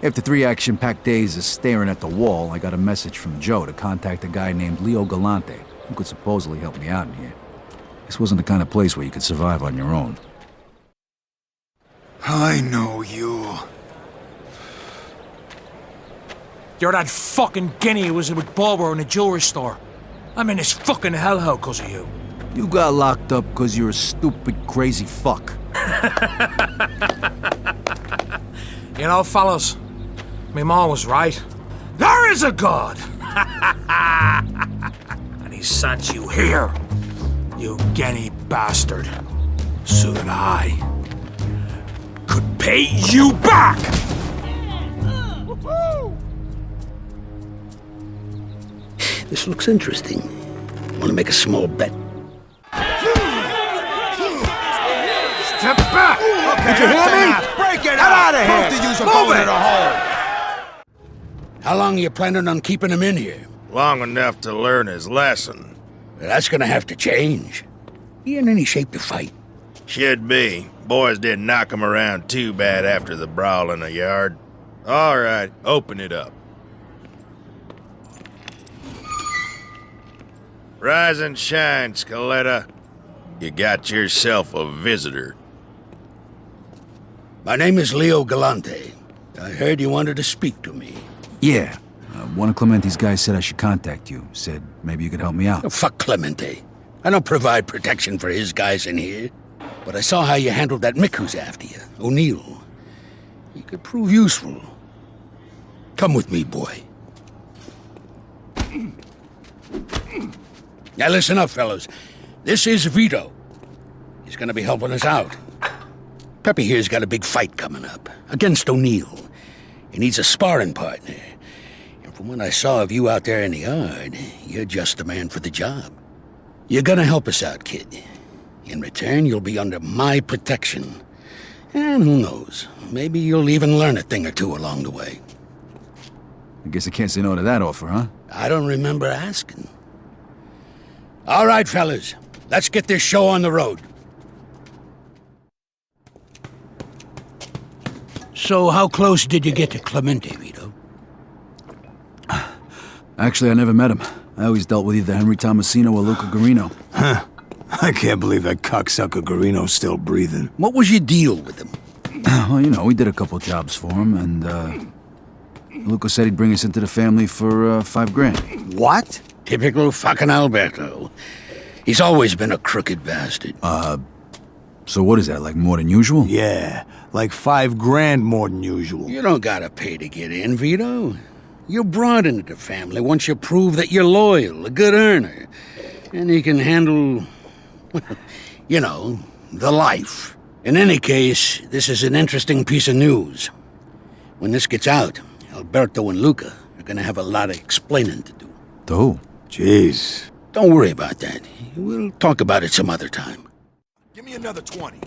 After 3 action-packed days of staring at the wall, I got a message from Joe to contact a guy named Leo Galante, who could supposedly help me out in here. This wasn't the kind of place where you could survive on your own. I know you. You're that fucking guinea who was with Barbara in the jewelry store. I'm in this fucking hellhole because of you. You got locked up because you're a stupid, crazy fuck. You know, fellas, my mom was right. There is a God! And he sent you here, you guinea bastard, so that I could pay you back! This looks interesting. Want to make a small bet? Step back! Okay, did you hear me? Break it out of here! Both of yous are going to the hole! How long are you planning on keeping him in here? Long enough to learn his lesson. That's gonna have to change. He in any shape to fight? Should be. Boys didn't knock him around too bad after the brawl in the yard. All right, open it up. Rise and shine, Scaletta. You got yourself a visitor. My name is Leo Galante. I heard you wanted to speak to me. Yeah. One of Clemente's guys said I should contact you. Said maybe you could help me out. Oh, fuck Clemente. I don't provide protection for his guys in here. But I saw how you handled that Mick who's after you, O'Neill. He could prove useful. Come with me, boy. Now listen up, fellas. This is Vito. He's gonna be helping us out. Pepe here's got a big fight coming up against O'Neill. He needs a sparring partner. And from what I saw of you out there in the yard, you're just the man for the job. You're gonna help us out, kid. In return, you'll be under my protection. And who knows, maybe you'll even learn a thing or two along the way. I guess I can't say no to that offer, huh? I don't remember asking. All right, fellas, let's get this show on the road. So how close did you get to Clemente, Vito? Actually, I never met him. I always dealt with either Henry Tomasino or Luca Guarino. Huh. I can't believe that cocksucker Guarino's still breathing. What was your deal with him? Well, you know, we did a couple jobs for him, and, Luca said he'd bring us into the family for, $5,000. What? Typical fucking Alberto. He's always been a crooked bastard. So what is that, like more than usual? Yeah, like $5,000 more than usual. You don't gotta pay to get in, Vito. You're brought into the family once you prove that you're loyal, a good earner, and you can handle, you know, the life. In any case, this is an interesting piece of news. When this gets out, Alberto and Luca are gonna have a lot of explaining to do. To who? Jeez. Don't worry about that. We'll talk about it some other time. Give me another 20.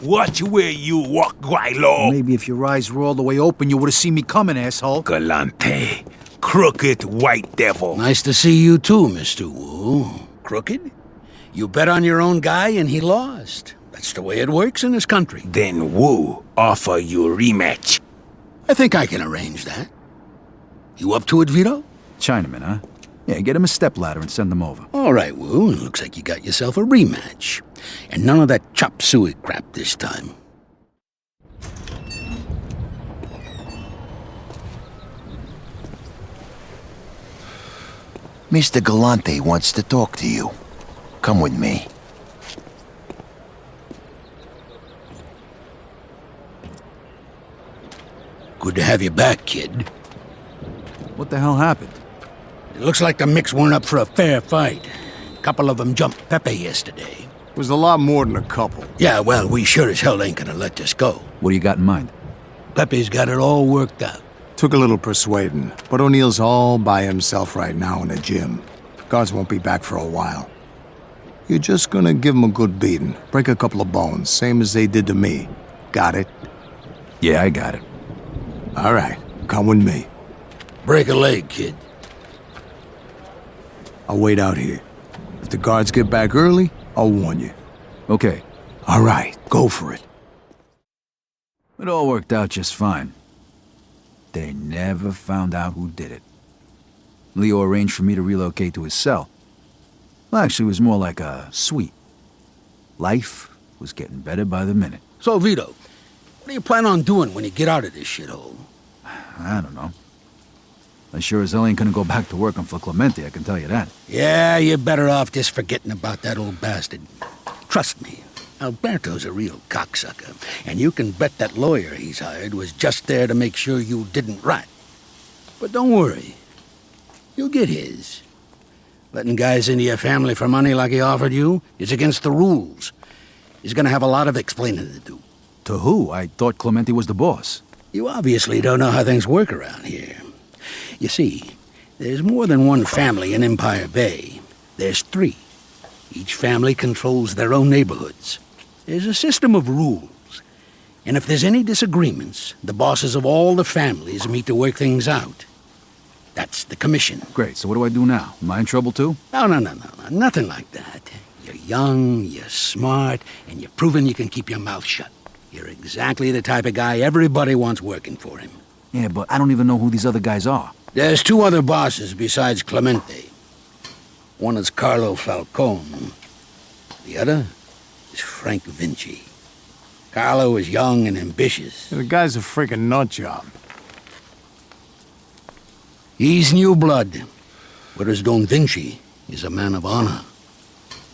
Watch where you walk, Guaylo. Maybe if your eyes were all the way open, you would have seen me coming, asshole. Galante. Crooked white devil. Nice to see you too, Mr. Wu. Crooked? You bet on your own guy and he lost. That's the way it works in this country. Then Wu offer you a rematch. I think I can arrange that. You up to it, Vito? Chinaman, huh? Yeah, get him a stepladder and send him over. All right, Wu. It looks like you got yourself a rematch. And none of that chop suey crap this time. Mr. Galante wants to talk to you. Come with me. Good to have you back, kid. What the hell happened? It looks like the Micks weren't up for a fair fight. A couple of them jumped Pepe yesterday. It was a lot more than a couple. Yeah, well, we sure as hell ain't gonna let this go. What do you got in mind? Pepe's got it all worked out. Took a little persuading, but O'Neill's all by himself right now in the gym. Guards won't be back for a while. You're just gonna give him a good beating. Break a couple of bones, same as they did to me. Got it? Yeah, I got it. All right, come with me. Break a leg, kid. I'll wait out here. If the guards get back early, I'll warn you. Okay. All right, go for it. It all worked out just fine. They never found out who did it. Leo arranged for me to relocate to his cell. Well, actually, it was more like a suite. Life was getting better by the minute. So, Vito, what do you plan on doing when you get out of this shithole? I don't know. I sure as hell ain't gonna go back to working for Clemente, I can tell you that. Yeah, you're better off just forgetting about that old bastard. Trust me, Alberto's a real cocksucker, and you can bet that lawyer he's hired was just there to make sure you didn't rat. But don't worry, you'll get his. Letting guys into your family for money like he offered you is against the rules. He's gonna have a lot of explaining to do. To who? I thought Clemente was the boss. You obviously don't know how things work around here. You see, there's more than one family in Empire Bay. There's 3. Each family controls their own neighborhoods. There's a system of rules. And if there's any disagreements, the bosses of all the families meet to work things out. That's the commission. Great, so what do I do now? Am I in trouble too? No, nothing like that. You're young, you're smart, and you're proven you can keep your mouth shut. You're exactly the type of guy everybody wants working for him. Yeah, but I don't even know who these other guys are. There's 2 other bosses besides Clemente. One is Carlo Falcone. The other is Frank Vinci. Carlo is young and ambitious. The guy's a freaking nut job. He's new blood, whereas Don Vinci is a man of honor.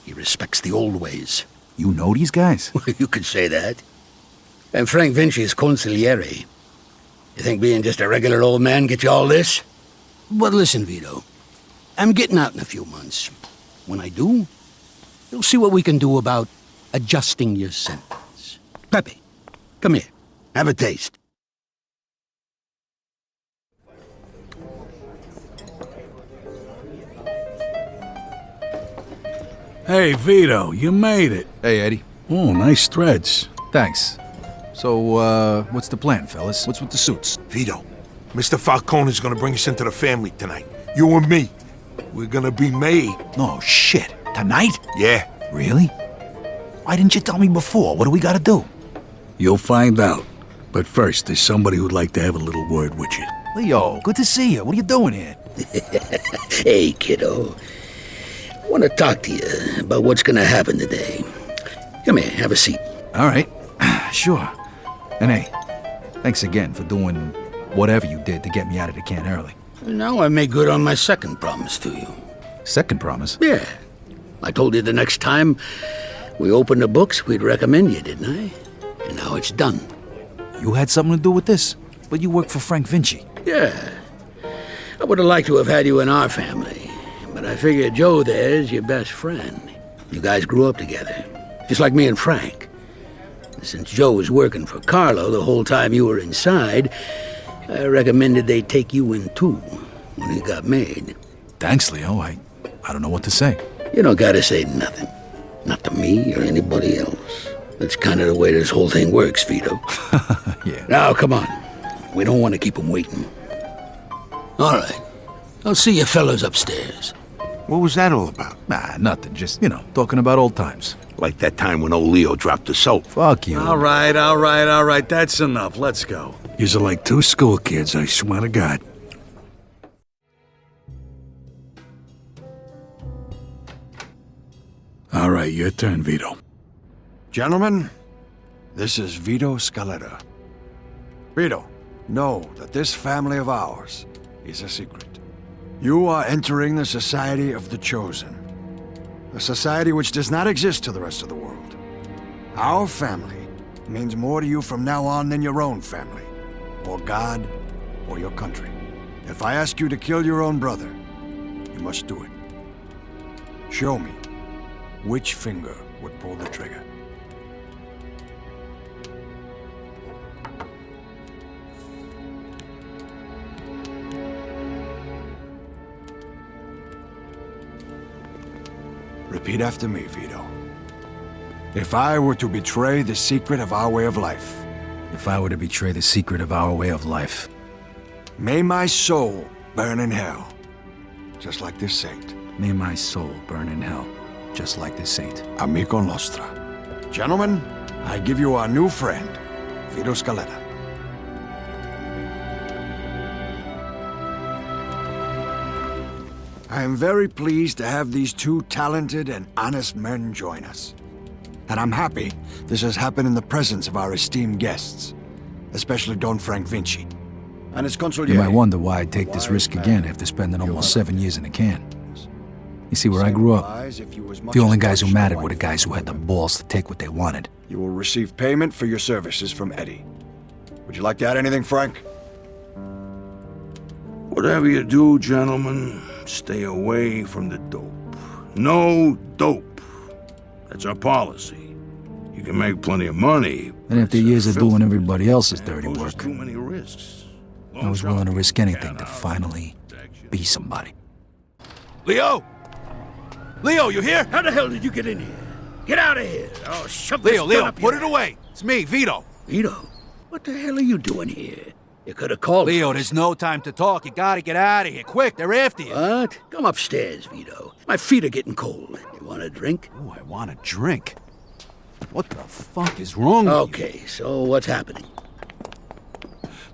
He respects the old ways. You know these guys? You could say that. And Frank Vinci is consigliere. You think being just a regular old man gets you all this? But listen, Vito. I'm getting out in a few months. When I do, you'll see what we can do about adjusting your sentence. Pepe, come here. Have a taste. Hey, Vito, you made it. Hey, Eddie. Oh, nice threads. Thanks. So, what's the plan, fellas? What's with the suits? Vito, Mr. Falcone is gonna bring us into the family tonight. You and me. We're gonna be made. No, shit. Tonight? Yeah. Really? Why didn't you tell me before? What do we gotta do? You'll find out. But first, there's somebody who'd like to have a little word with you. Leo, good to see you. What are you doing here? Hey, kiddo. I want to talk to you about what's going to happen today. Come here, have a seat. All right. Sure. And hey, thanks again for doing whatever you did to get me out of the can early. Now I made good on my second promise to you. Second promise? Yeah. I told you the next time we opened the books, we'd recommend you, didn't I? And now it's done. You had something to do with this? But you work for Frank Vinci. Yeah. I would have liked to have had you in our family, but I figured Joe there is your best friend. You guys grew up together, just like me and Frank. Since Joe was working for Carlo the whole time you were inside, I recommended they take you in too when he got made. Thanks, Leo. I don't know what to say. You don't gotta say nothing. Not to me or anybody else. That's kind of the way this whole thing works, Vito. Yeah. Now, come on. We don't want to keep him waiting. All right. I'll see you fellas upstairs. What was that all about? Nah, nothing. Just, talking about old times. Like that time when old Leo dropped the soap. Fuck you. All right. That's enough. Let's go. Yous are like 2 school kids, I swear to God. All right, your turn, Vito. Gentlemen, this is Vito Scaletta. Vito, know that this family of ours is a secret. You are entering the Society of the Chosen. A society which does not exist to the rest of the world. Our family means more to you from now on than your own family, or God, or your country. If I ask you to kill your own brother, you must do it. Show me which finger would pull the trigger. Repeat after me, Vito. If I were to betray the secret of our way of life. If I were to betray the secret of our way of life. May my soul burn in hell, just like this saint. May my soul burn in hell, just like this saint. Amico nostra. Gentlemen, I give you our new friend, Vito Scaletta. I am very pleased to have these two talented and honest men join us. And I'm happy this has happened in the presence of our esteemed guests, especially Don Frank Vinci and his consigliere. You might wonder why I'd take this risk again after spending almost 7 years in a can. You see, where I grew up, the only guys who mattered were the guys who had the balls to take what they wanted. You will receive payment for your services from Eddie. Would you like to add anything, Frank? Whatever you do, gentlemen, stay away from the dope. No dope. That's our policy. You can make plenty of money. And after years of doing everybody else's dirty Poses work, too many risks. I was willing to risk anything to finally be somebody. Leo! Leo, you here? How the hell did you get in here? Get out of here! Oh, shove Leo, this gun Leo, up put your it away. It's me, Vito. Vito, what the hell are you doing here? You could have called Leo, me. there's no time to talk. You gotta get out of here. Quick, they're after you. What? Come upstairs, Vito. My feet are getting cold. You want a drink? Oh, I want a drink. What the fuck is wrong with you? Okay, so what's happening?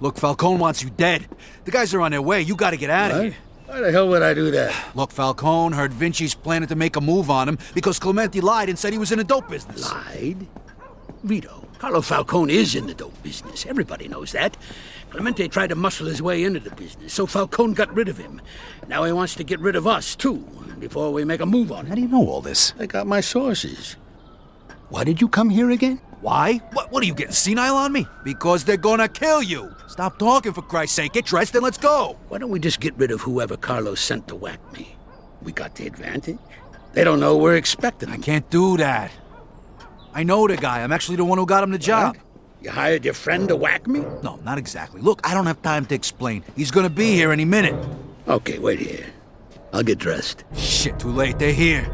Look, Falcone wants you dead. The guys are on their way. You gotta get out of What? here. Why the hell would I do that? Look, Falcone heard Vinci's planning to make a move on him because Clemente lied and said he was in the dope business. Lied? Vito, Carlo Falcone is in the dope business. Everybody knows that. Clemente tried to muscle his way into the business, so Falcone got rid of him. Now he wants to get rid of us, too, before we make a move on How it. do you know all this? I got my sources. Why did you come here again? Why? What are you getting senile on me? Because they're gonna kill you. Stop talking, for Christ's sake. Get dressed and let's go. Why don't we just get rid of whoever Carlos sent to whack me? We got the advantage. They don't know we're expecting I them. can't do that. I know the guy. I'm actually the one who got him the job. What? You hired your friend to whack me? No, not exactly. Look, I don't have time to explain. He's gonna be here any minute. Okay, wait here. I'll get dressed. Shit, too late. They're here.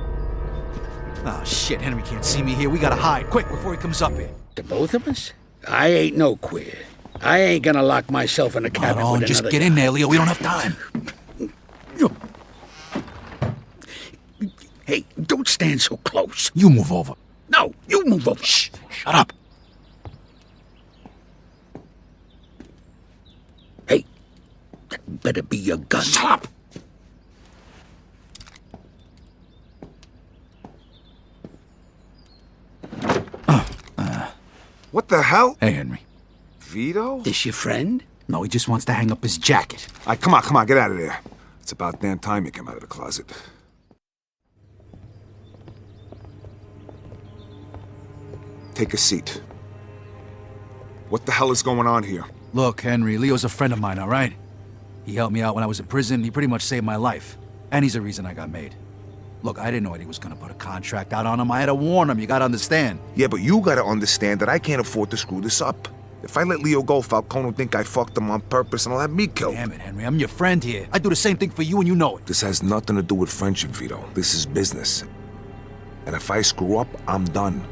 Oh, shit. Henry can't see me here. We gotta hide. Quick, before he comes up here. The both of us? I ain't no queer. I ain't gonna lock myself in a Come cabin on, with just another get in there, Leo. We don't have time. Hey, don't stand so close. You move over. No, you move over. Shh. Shut up. Hey, that better be your gun. Shut up. What the hell? Hey, Henry. Vito? This your friend? No, he just wants to hang up his jacket. All right, come on, get out of there. It's about damn time you came out of the closet. Take a seat. What the hell is going on here? Look, Henry, Leo's a friend of mine, all right? He helped me out when I was in prison. He pretty much saved my life. And he's the reason I got made. Look, I didn't know Eddie was gonna put a contract out on him. I had to warn him, you gotta understand. Yeah, but you gotta understand that I can't afford to screw this up. If I let Leo go, Falcone will think I fucked him on purpose and he'll have me killed. Damn it, Henry, I'm your friend here. I do the same thing for you and you know it. This has nothing to do with friendship, Vito. This is business. And if I screw up, I'm done.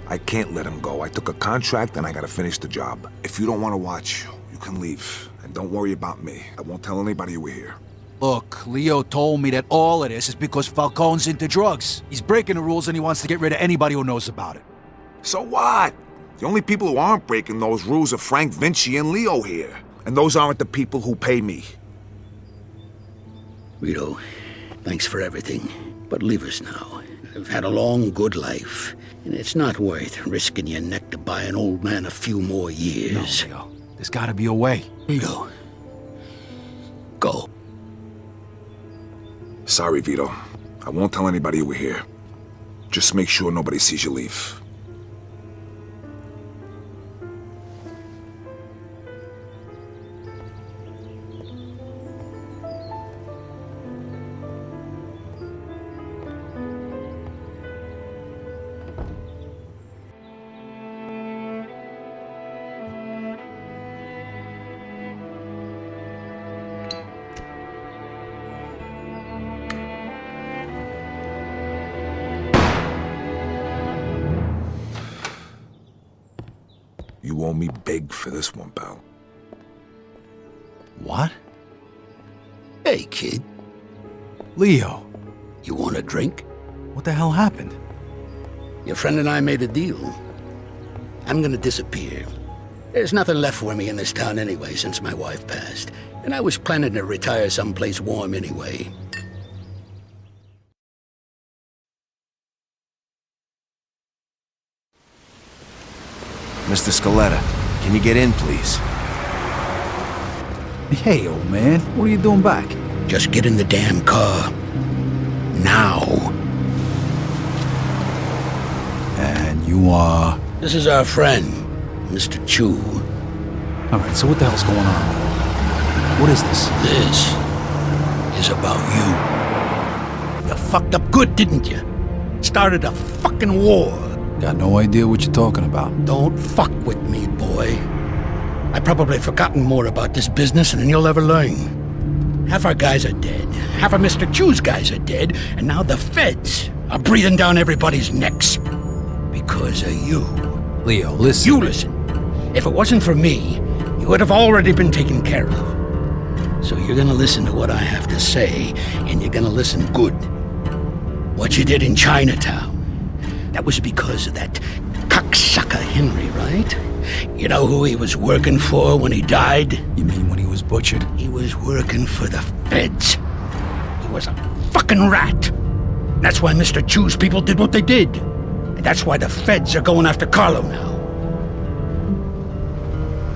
I can't let him go. I took a contract and I gotta finish the job. If you don't want to watch, you can leave. And don't worry about me. I won't tell anybody you were here. Look, Leo told me that all of this is because Falcone's into drugs. He's breaking the rules and he wants to get rid of anybody who knows about it. So what? The only people who aren't breaking those rules are Frank Vinci and Leo here. And those aren't the people who pay me. Vito, thanks for everything. But leave us now. I've had a long, good life. And it's not worth risking your neck to buy an old man a few more years. No, Leo. There's gotta be a way. Vito, go. Sorry, Vito. I won't tell anybody you were here. Just make sure nobody sees you leave. You owe me big for this one, pal. What? Hey, kid, Leo, you want a drink? what the hell happened? Your friend and I made a deal. I'm gonna disappear. There's nothing left for me in this town anyway since my wife passed. And I was planning to retire someplace warm anyway. Mr. Scaletta, can you get in, please? Hey, old man, what are you doing back? Just get in the damn car. Now. And you are... This is our friend, Mr. Chu. All right, so what the hell's going on? What is this? This is about you. You fucked up good, didn't you? Started a fucking war. Got no idea what you're talking about. Don't fuck with me, boy. I've probably forgotten more about this business than you'll ever learn. Half our guys are dead. Half of Mr. Chu's guys are dead. And now the feds are breathing down everybody's necks. Because of you. Leo, listen. You listen. If it wasn't for me, you would have already been taken care of. So you're gonna listen to what I have to say, and you're gonna listen good. What you did in Chinatown, that was because of that cocksucker Henry, right? You know who he was working for when he died? You mean when he was butchered? He was working for the feds. He was a fucking rat. That's why Mr. Chu's people did what they did. And that's why the feds are going after Carlo now.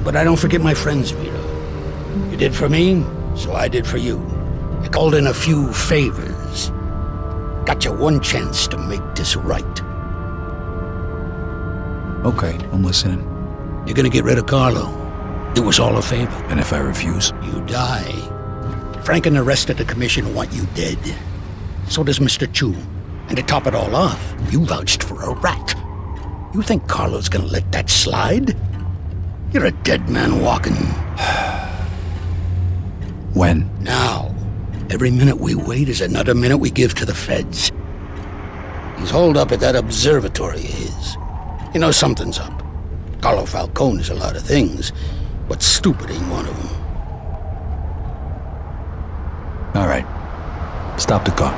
But I don't forget my friends, Vito. You did for me, so I did for you. I called in a few favors. Got you one chance to make this right. Okay, I'm listening. You're gonna get rid of Carlo. Do us all a favor. And if I refuse? You die. Frank and the rest of the commission want you dead. So does Mr. Chu. And to top it all off, you vouched for a rat. You think Carlo's gonna let that slide? You're a dead man walking. When? Now. Every minute we wait is another minute we give to the feds. He's holed up at that observatory of his. You know something's up. Carlo Falcone is a lot of things, but stupid ain't one of them. All right. Stop the car.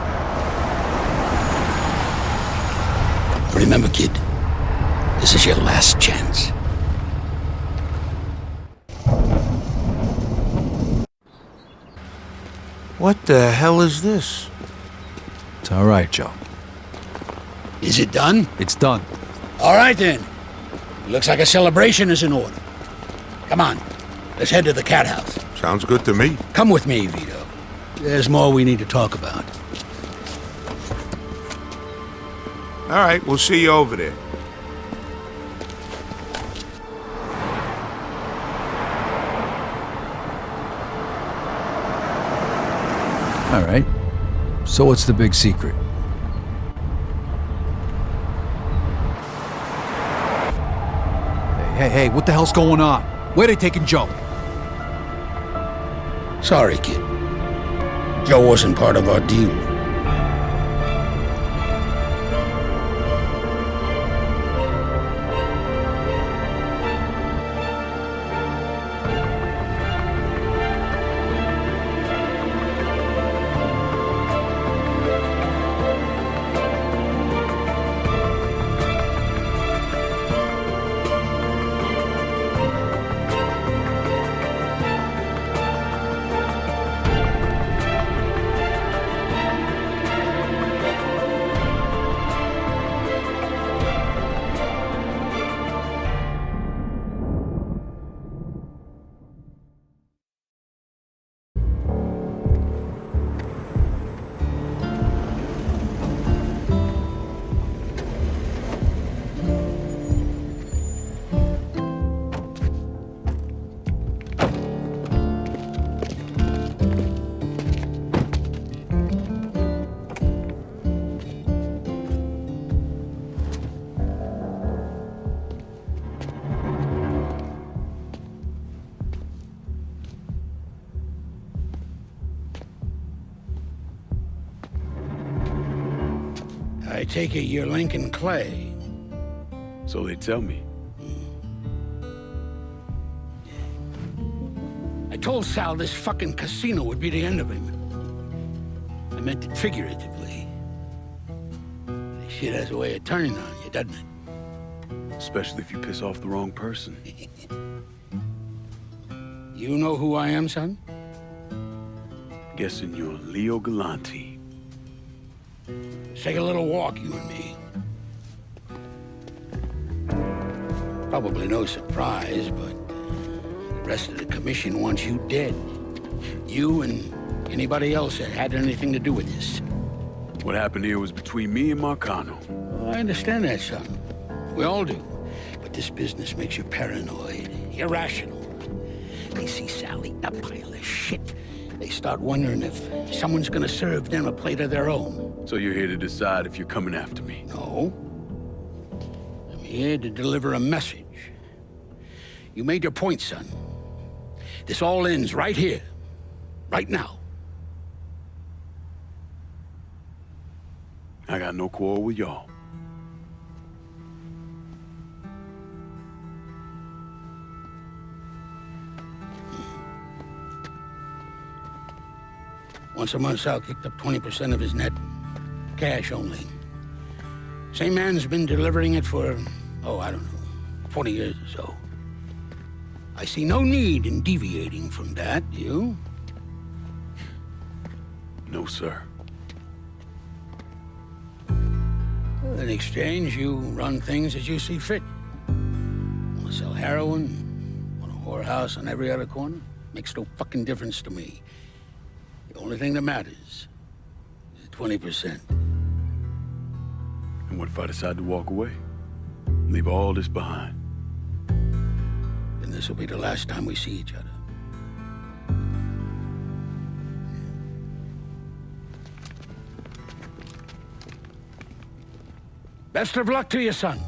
Remember, kid, this is your last chance. What the hell is this? It's all right, Joe. Is it done? It's done. All right, then. Looks like a celebration is in order. Come on, let's head to the cat house. Sounds good to me. Come with me, Vito. There's more we need to talk about. All right, we'll see you over there. All right. So what's the big secret? Hey, what the hell's going on? Where they taking Joe? Sorry, kid. Joe wasn't part of our deal. I take it you're Lincoln Clay. So they tell me. I told Sal this fucking casino would be the end of him. I meant it figuratively. This shit has a way of turning on you, doesn't it? Especially if you piss off the wrong person. You know who I am, son? Guessing you're Leo Galante. Let's take a little walk, you and me. Probably no surprise, but the rest of the commission wants you dead. You and anybody else that had anything to do with this. What happened here was between me and Marcano. Well, I understand that, son. We all do. But this business makes you paranoid, irrational. They see Sally, a pile of shit. They start wondering if someone's gonna serve them a plate of their own. So you're here to decide if you're coming after me? No. I'm here to deliver a message. You made your point, son. This all ends right here. Right now. I got no quarrel with y'all. Once a month, Sal kicked up 20% of his net. Cash only. Same man's been delivering it for, I don't know, 20 years or so. I see no need in deviating from that, you? No, sir. In exchange, you run things as you see fit. Want to sell heroin? Want a whorehouse on every other corner? Makes no fucking difference to me. The only thing that matters is 20%. And what if I decide to walk away? Leave all this behind? Then this will be the last time we see each other. Best of luck to you, son.